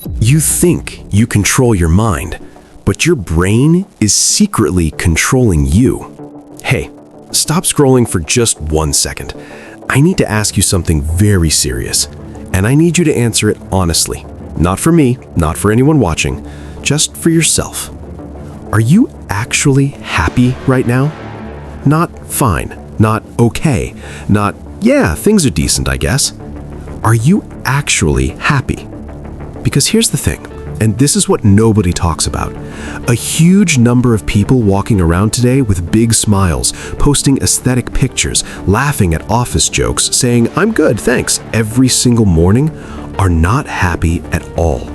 You think you control your mind, but your brain is secretly controlling you. Hey, stop scrolling for just 1 second. I need to ask you something very serious, and I need you to answer it honestly. Not for me, not for anyone watching, just for yourself. Are you actually happy right now? Not fine, not okay, not, yeah, things are decent, I guess. Are you actually happy? Because here's the thing, and this is what nobody talks about. A huge number of people walking around today with big smiles, posting aesthetic pictures, laughing at office jokes, saying, "I'm good, thanks," every single morning, are not happy at all.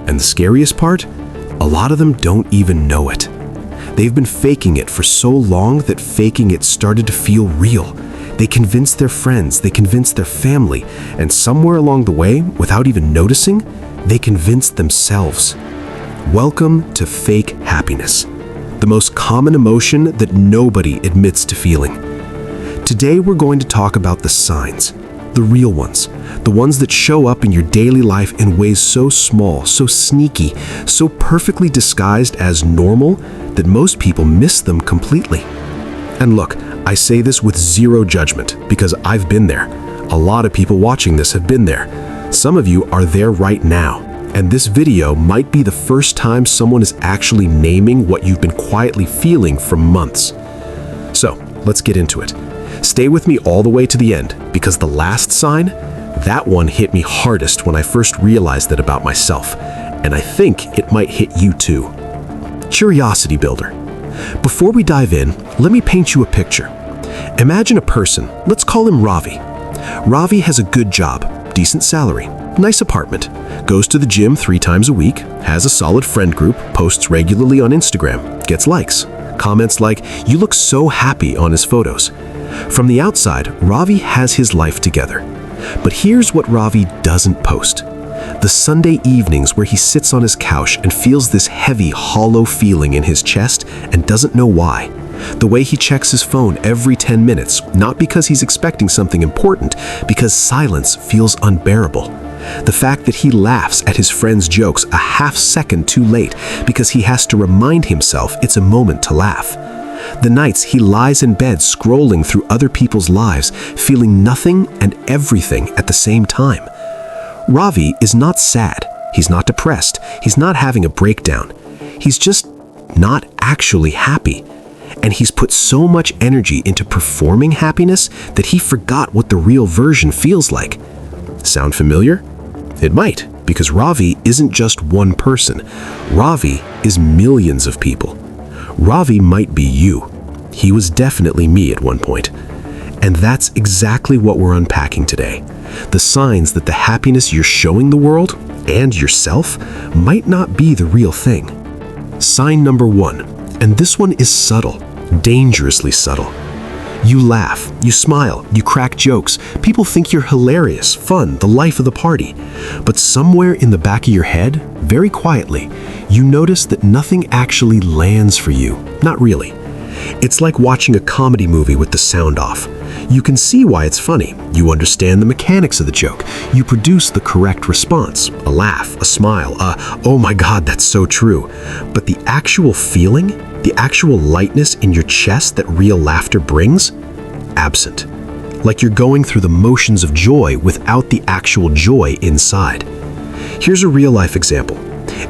And the scariest part? A lot of them don't even know it. They've been faking it for so long that faking it started to feel real. They convinced their friends, they convinced their family, and somewhere along the way, without even noticing, they convinced themselves. Welcome to fake happiness, the most common emotion that nobody admits to feeling. Today we're going to talk about the signs, the real ones, the ones that show up in your daily life in ways so small, so sneaky, so perfectly disguised as normal that most people miss them completely. And look, I say this with zero judgment because I've been there. A lot of people watching this have been there. Some of you are there right now, and this video might be the first time someone is actually naming what you've been quietly feeling for months. So, let's get into it. Stay with me all the way to the end, because the last sign, that one hit me hardest when I first realized it about myself, and I think it might hit you too. Curiosity builder. Before we dive in, let me paint you a picture. Imagine a person, let's call him Ravi. Ravi has a good job, decent salary, nice apartment, goes to the gym 3 times a week, has a solid friend group, posts regularly on Instagram, gets likes, comments like, "You look so happy" on his photos. From the outside, Ravi has his life together. But here's what Ravi doesn't post. The Sunday evenings where he sits on his couch and feels this heavy, hollow feeling in his chest and doesn't know why. The way he checks his phone every 10 minutes, not because he's expecting something important, because silence feels unbearable. The fact that he laughs at his friend's jokes a half second too late because he has to remind himself it's a moment to laugh. The nights he lies in bed scrolling through other people's lives, feeling nothing and everything at the same time. Ravi is not sad, he's not depressed, he's not having a breakdown. He's just not actually happy. And he's put so much energy into performing happiness that he forgot what the real version feels like. Sound familiar? It might, because Ravi isn't just one person. Ravi is millions of people. Ravi might be you. He was definitely me at one point. And that's exactly what we're unpacking today. The signs that the happiness you're showing the world and yourself might not be the real thing. Sign number 1, and this one is subtle, dangerously subtle. You laugh, you smile, you crack jokes. People think you're hilarious, fun, the life of the party. But somewhere in the back of your head, very quietly, you notice that nothing actually lands for you. Not really. It's like watching a comedy movie with the sound off. You can see why it's funny. You understand the mechanics of the joke. You produce the correct response. A laugh, a smile, "Oh my God, that's so true." But the actual feeling, the actual lightness in your chest that real laughter brings, absent. Like you're going through the motions of joy without the actual joy inside. Here's a real-life example.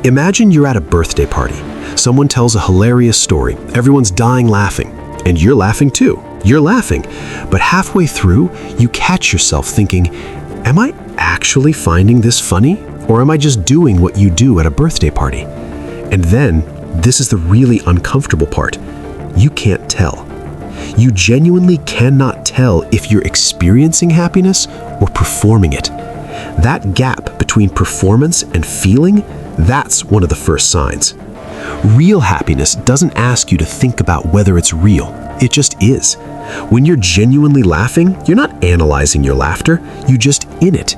Imagine you're at a birthday party. Someone tells a hilarious story. Everyone's dying laughing. And you're laughing too. You're laughing. But halfway through, you catch yourself thinking, am I actually finding this funny? Or am I just doing what you do at a birthday party? And then, this is the really uncomfortable part. You can't tell. You genuinely cannot tell if you're experiencing happiness or performing it. That gap between performance and feeling, that's one of the first signs. Real happiness doesn't ask you to think about whether it's real. It just is. When you're genuinely laughing, you're not analyzing your laughter, you're just in it.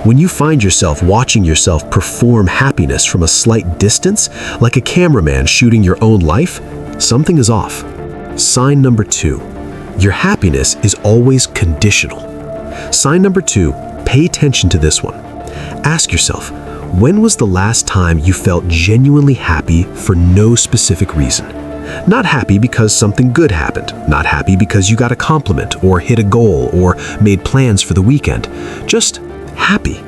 When you find yourself watching yourself perform happiness from a slight distance, like a cameraman shooting your own life, something is off. Sign number 2, your happiness is always conditional. Sign number 2, pay attention to this one. Ask yourself, When was the last time you felt genuinely happy for no specific reason? Not happy because something good happened, not happy because you got a compliment or hit a goal or made plans for the weekend. Just happy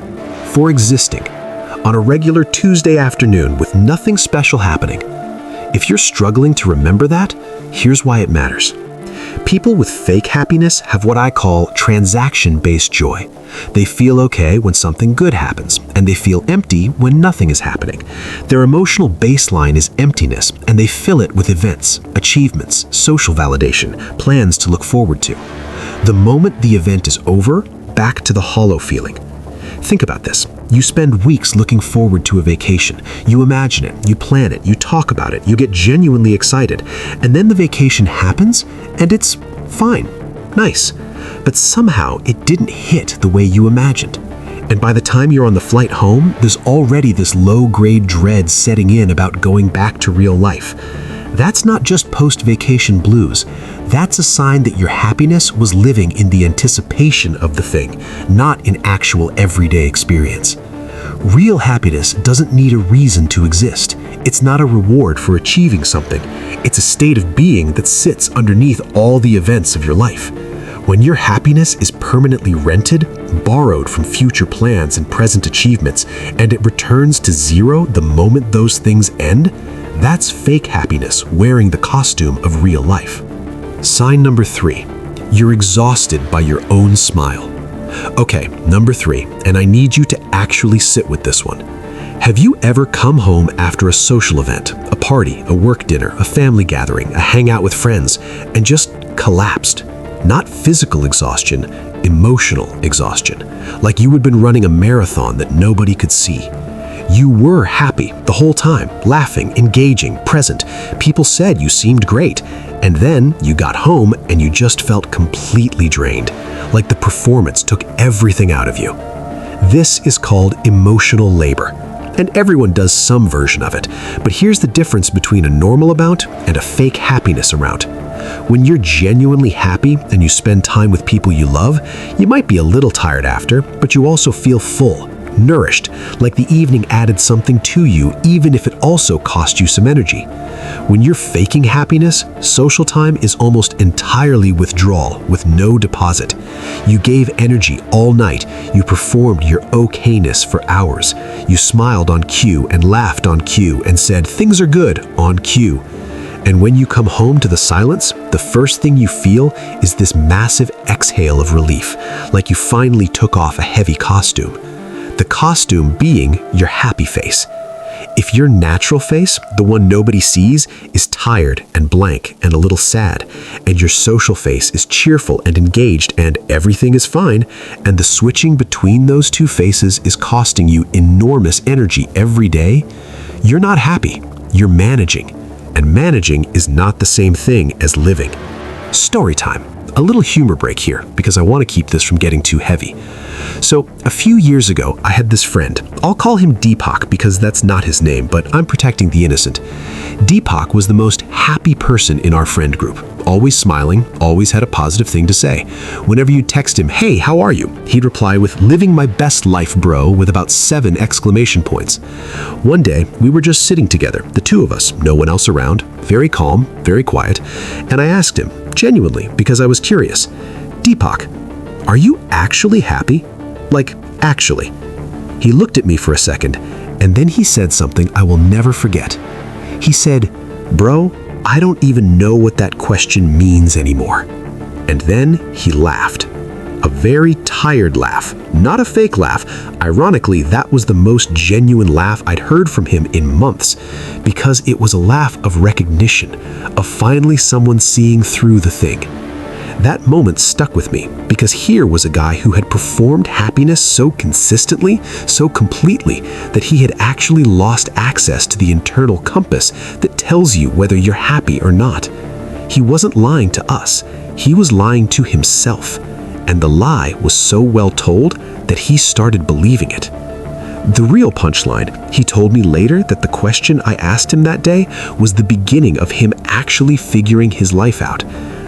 for existing on a regular Tuesday afternoon with nothing special happening. If you're struggling to remember that, here's why it matters. People with fake happiness have what I call transaction-based joy. They feel okay when something good happens, and they feel empty when nothing is happening. Their emotional baseline is emptiness, and they fill it with events, achievements, social validation, plans to look forward to. The moment the event is over, back to the hollow feeling. Think about this. You spend weeks looking forward to a vacation. You imagine it, you plan it, you talk about it, you get genuinely excited, and then the vacation happens, and it's fine, nice. But somehow it didn't hit the way you imagined. And by the time you're on the flight home, there's already this low-grade dread setting in about going back to real life. That's not just post-vacation blues. That's a sign that your happiness was living in the anticipation of the thing, not in actual everyday experience. Real happiness doesn't need a reason to exist. It's not a reward for achieving something. It's a state of being that sits underneath all the events of your life. When your happiness is permanently rented, borrowed from future plans and present achievements, and it returns to zero the moment those things end, that's fake happiness wearing the costume of real life. Sign number 3, you're exhausted by your own smile. Okay, number 3, and I need you to actually sit with this one. Have you ever come home after a social event, a party, a work dinner, a family gathering, a hangout with friends, and just collapsed? Not physical exhaustion, emotional exhaustion, like you had been running a marathon that nobody could see. You were happy the whole time, laughing, engaging, present. People said you seemed great. And then you got home and you just felt completely drained, like the performance took everything out of you. This is called emotional labor. And everyone does some version of it. But here's the difference between a normal amount and a fake happiness amount. When you're genuinely happy and you spend time with people you love, you might be a little tired after, but you also feel full, nourished, like the evening added something to you, even if it also cost you some energy. When you're faking happiness, social time is almost entirely withdrawal with no deposit. You gave energy all night. You performed your okayness for hours. You smiled on cue and laughed on cue and said things are good on cue. And when you come home to the silence, the first thing you feel is this massive exhale of relief, like you finally took off a heavy costume. The costume being your happy face. If your natural face, the one nobody sees, is tired and blank and a little sad, and your social face is cheerful and engaged and everything is fine, and the switching between those two faces is costing you enormous energy every day, you're not happy, you're managing. And managing is not the same thing as living. Story time. A little humor break here, because I want to keep this from getting too heavy. So, a few years ago, I had this friend. I'll call him Deepak because that's not his name, but I'm protecting the innocent. Deepak was the most happy person in our friend group. Always smiling, always had a positive thing to say. Whenever you text him, "Hey, how are you?" he'd reply with, "Living my best life, bro," with about 7 exclamation points. One day, we were just sitting together, the two of us, no one else around, very calm, very quiet, and I asked him, genuinely, because I was curious, "Deepak, are you actually happy? Like, actually?" He looked at me for a second, and then he said something I will never forget. He said, "Bro, I don't even know what that question means anymore." And then he laughed. A very tired laugh, not a fake laugh. Ironically, that was the most genuine laugh I'd heard from him in months, because it was a laugh of recognition, of finally someone seeing through the thing. That moment stuck with me, because here was a guy who had performed happiness so consistently, so completely, that he had actually lost access to the internal compass that tells you whether you're happy or not. He wasn't lying to us, he was lying to himself. And the lie was so well told that he started believing it. The real punchline, he told me later that the question I asked him that day was the beginning of him actually figuring his life out.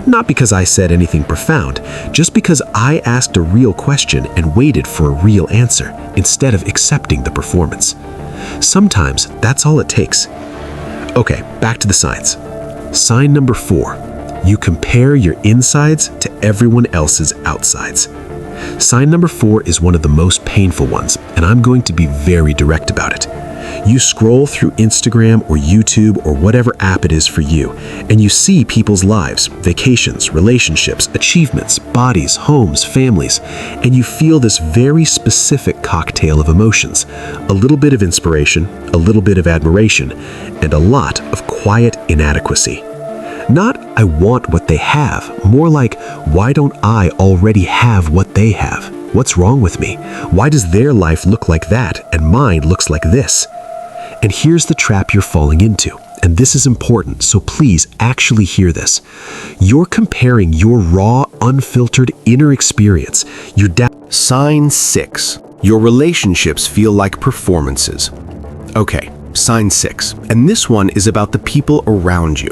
Not because I said anything profound, just because I asked a real question and waited for a real answer instead of accepting the performance. Sometimes that's all it takes. Okay, back to the signs. Sign number 4. You compare your insides to everyone else's outsides. Sign number 4 is one of the most painful ones, and I'm going to be very direct about it. You scroll through Instagram or YouTube or whatever app it is for you, and you see people's lives, vacations, relationships, achievements, bodies, homes, families, and you feel this very specific cocktail of emotions. A little bit of inspiration, a little bit of admiration, and a lot of quiet inadequacy. Not, I want what they have, more like, why don't I already have what they have? What's wrong with me? Why does their life look like that and mine looks like this? And here's the trap you're falling into, and this is important, so please actually hear this. You're comparing your raw, unfiltered inner experience, your Sign 6. Your relationships feel like performances. Okay, sign 6, and this one is about the people around you.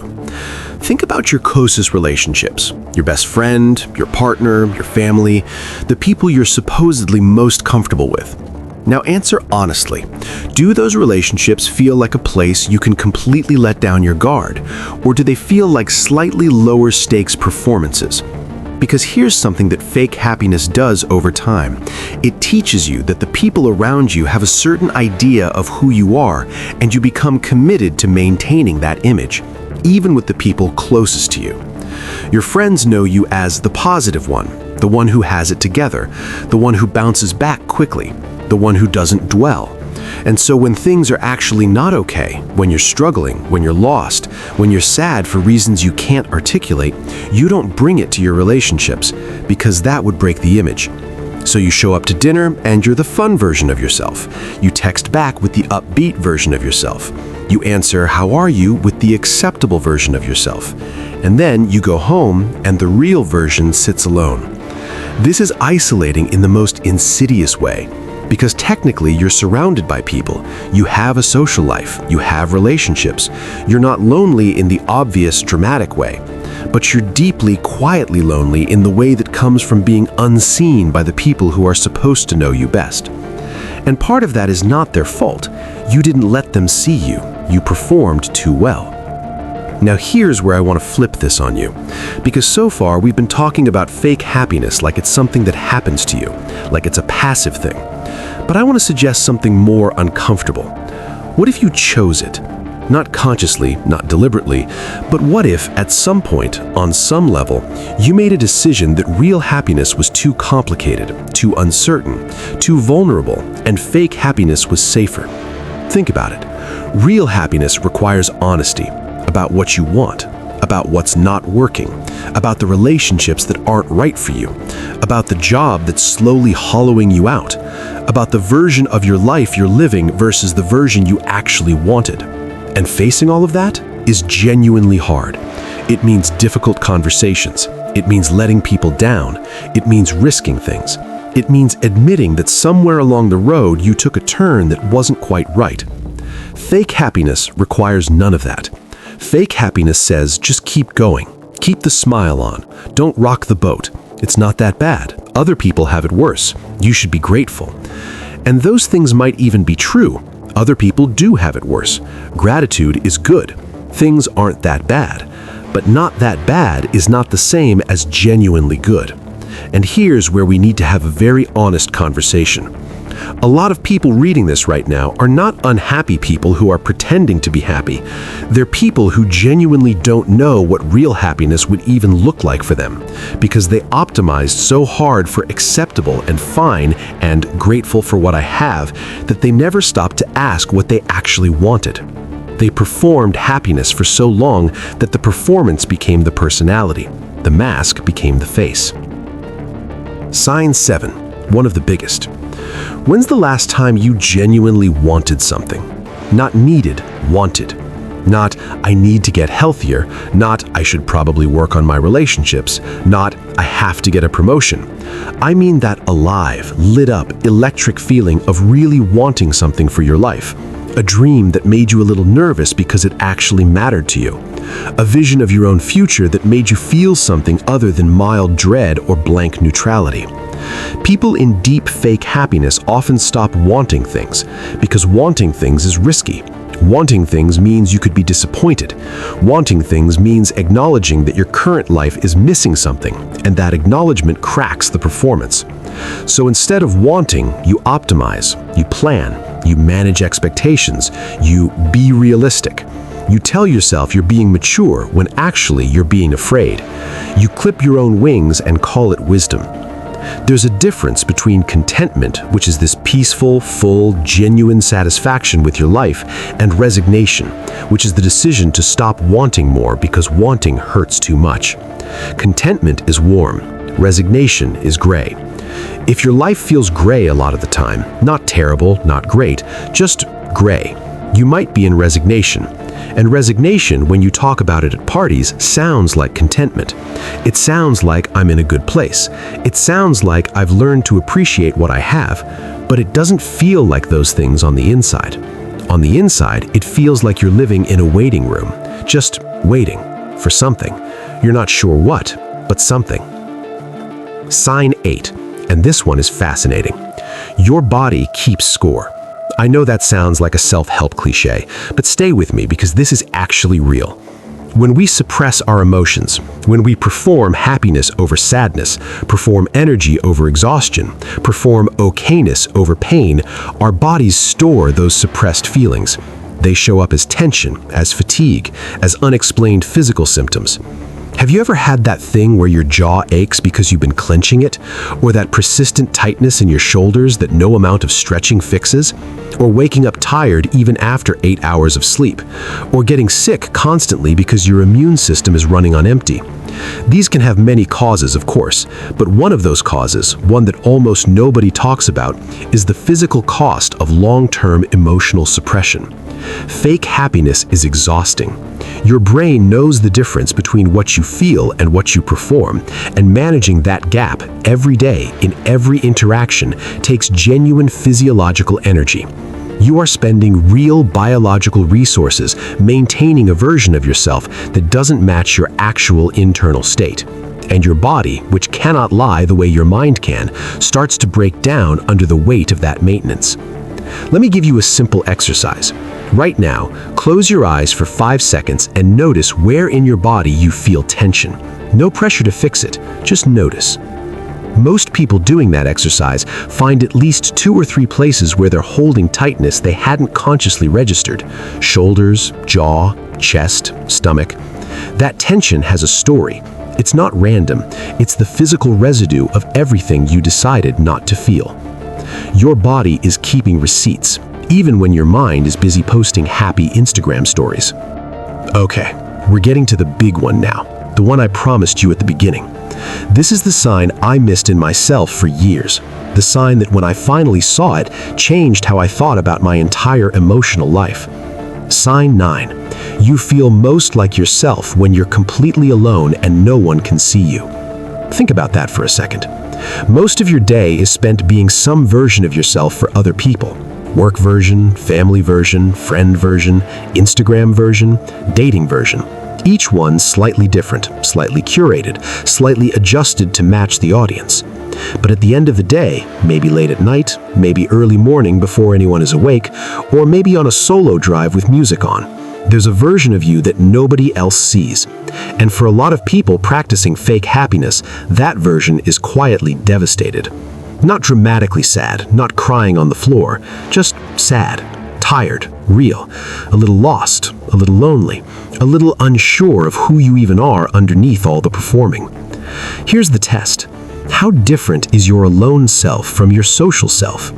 Think about your closest relationships, your best friend, your partner, your family, the people you're supposedly most comfortable with. Now answer honestly, do those relationships feel like a place you can completely let down your guard, or do they feel like slightly lower stakes performances? Because here's something that fake happiness does over time. It teaches you that the people around you have a certain idea of who you are, and you become committed to maintaining that image, even with the people closest to you. Your friends know you as the positive one who has it together, the one who bounces back quickly, the one who doesn't dwell. And so when things are actually not okay, when you're struggling, when you're lost, when you're sad for reasons you can't articulate, you don't bring it to your relationships because that would break the image. So you show up to dinner and you're the fun version of yourself. You text back with the upbeat version of yourself. You answer, "How are you?" with the acceptable version of yourself. And then you go home and the real version sits alone. This is isolating in the most insidious way. Because technically you're surrounded by people, you have a social life, you have relationships, you're not lonely in the obvious dramatic way, but you're deeply, quietly lonely in the way that comes from being unseen by the people who are supposed to know you best. And part of that is not their fault. You didn't let them see you. You performed too well. Now here's where I want to flip this on you, because so far we've been talking about fake happiness like it's something that happens to you, like it's a passive thing. But I want to suggest something more uncomfortable. What if you chose it? Not consciously, not deliberately, but what if at some point, on some level, you made a decision that real happiness was too complicated, too uncertain, too vulnerable, and fake happiness was safer? Think about it. Real happiness requires honesty about what you want, about what's not working, about the relationships that aren't right for you, about the job that's slowly hollowing you out, about the version of your life you're living versus the version you actually wanted. And facing all of that is genuinely hard. It means difficult conversations. It means letting people down. It means risking things. It means admitting that somewhere along the road you took a turn that wasn't quite right. Fake happiness requires none of that. Fake happiness says, just keep going. Keep the smile on. Don't rock the boat. It's not that bad. Other people have it worse. You should be grateful. And those things might even be true. Other people do have it worse. Gratitude is good. Things aren't that bad. But not that bad is not the same as genuinely good. And here's where we need to have a very honest conversation. A lot of people reading this right now are not unhappy people who are pretending to be happy. They're people who genuinely don't know what real happiness would even look like for them, because they optimized so hard for acceptable and fine and grateful for what I have that they never stopped to ask what they actually wanted. They performed happiness for so long that the performance became the personality. The mask became the face. Sign 7, one of the biggest. When's the last time you genuinely wanted something? Not needed, wanted. Not, I need to get healthier. Not, I should probably work on my relationships. Not, I have to get a promotion. I mean that alive, lit up, electric feeling of really wanting something for your life. A dream that made you a little nervous because it actually mattered to you. A vision of your own future that made you feel something other than mild dread or blank neutrality. People in deep fake happiness often stop wanting things because wanting things is risky. Wanting things means you could be disappointed. Wanting things means acknowledging that your current life is missing something, and that acknowledgement cracks the performance. So instead of wanting, you optimize, you plan, you manage expectations, you be realistic. You tell yourself you're being mature when actually you're being afraid. You clip your own wings and call it wisdom. There's a difference between contentment, which is this peaceful, full, genuine satisfaction with your life, and resignation, which is the decision to stop wanting more because wanting hurts too much. Contentment is warm. Resignation is gray. If your life feels gray a lot of the time, not terrible, not great, just gray, you might be in resignation. And resignation, when you talk about it at parties, sounds like contentment. It sounds like I'm in a good place. It sounds like I've learned to appreciate what I have, but it doesn't feel like those things on the inside. On the inside, it feels like you're living in a waiting room, just waiting for something. You're not sure what, but something. Sign 8, and this one is fascinating. Your body keeps score. I know that sounds like a self-help cliche, but stay with me because this is actually real. When we suppress our emotions, when we perform happiness over sadness, perform energy over exhaustion, perform okayness over pain, our bodies store those suppressed feelings. They show up as tension, as fatigue, as unexplained physical symptoms. Have you ever had that thing where your jaw aches because you've been clenching it? Or that persistent tightness in your shoulders that no amount of stretching fixes? Or waking up tired even after 8 hours of sleep? Or getting sick constantly because your immune system is running on empty? These can have many causes, of course, but one of those causes, one that almost nobody talks about, is the physical cost of long-term emotional suppression. Fake happiness is exhausting. Your brain knows the difference between what you feel and what you perform, and managing that gap every day in every interaction takes genuine physiological energy. You are spending real biological resources maintaining a version of yourself that doesn't match your actual internal state. And your body, which cannot lie the way your mind can, starts to break down under the weight of that maintenance. Let me give you a simple exercise. Right now, close your eyes for 5 seconds and notice where in your body you feel tension. No pressure to fix it, just notice. Most people doing that exercise find at least 2 or 3 places where they're holding tightness they hadn't consciously registered. Shoulders, jaw, chest, stomach. That tension has a story. It's not random. It's the physical residue of everything you decided not to feel. Your body is keeping receipts, even when your mind is busy posting happy Instagram stories. Okay, we're getting to the big one now, the one I promised you at the beginning. This is the sign I missed in myself for years. The sign that when I finally saw it, changed how I thought about my entire emotional life. Sign 9. You feel most like yourself when you're completely alone and no one can see you. Think about that for a second. Most of your day is spent being some version of yourself for other people. Work version, family version, friend version, Instagram version, dating version. Each one slightly different, slightly curated, slightly adjusted to match the audience. But at the end of the day, maybe late at night, maybe early morning before anyone is awake, or maybe on a solo drive with music on, there's a version of you that nobody else sees. And for a lot of people practicing fake happiness, that version is quietly devastated. Not dramatically sad, not crying on the floor, just sad, tired, real, a little lost, a little lonely, a little unsure of who you even are underneath all the performing. Here's the test. How different is your alone self from your social self?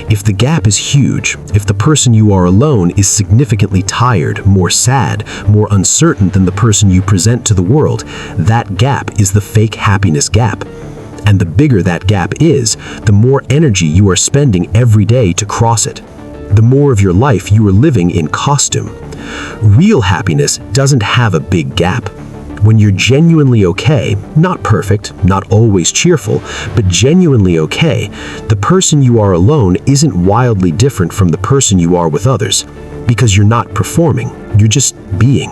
If the gap is huge, if the person you are alone is significantly tired, more sad, more uncertain than the person you present to the world, that gap is the fake happiness gap. And the bigger that gap is, the more energy you are spending every day to cross it. The more of your life you are living in costume. Real happiness doesn't have a big gap. When you're genuinely okay, not perfect, not always cheerful, but genuinely okay, the person you are alone isn't wildly different from the person you are with others, because you're not performing, you're just being.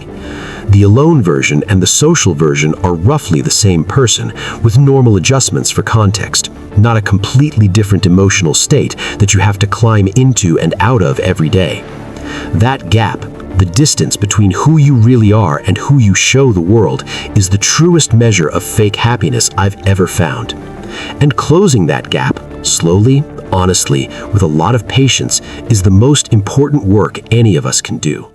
The alone version and the social version are roughly the same person, with normal adjustments for context, not a completely different emotional state that you have to climb into and out of every day. That gap, the distance between who you really are and who you show the world, is the truest measure of fake happiness I've ever found. And closing that gap, slowly, honestly, with a lot of patience, is the most important work any of us can do.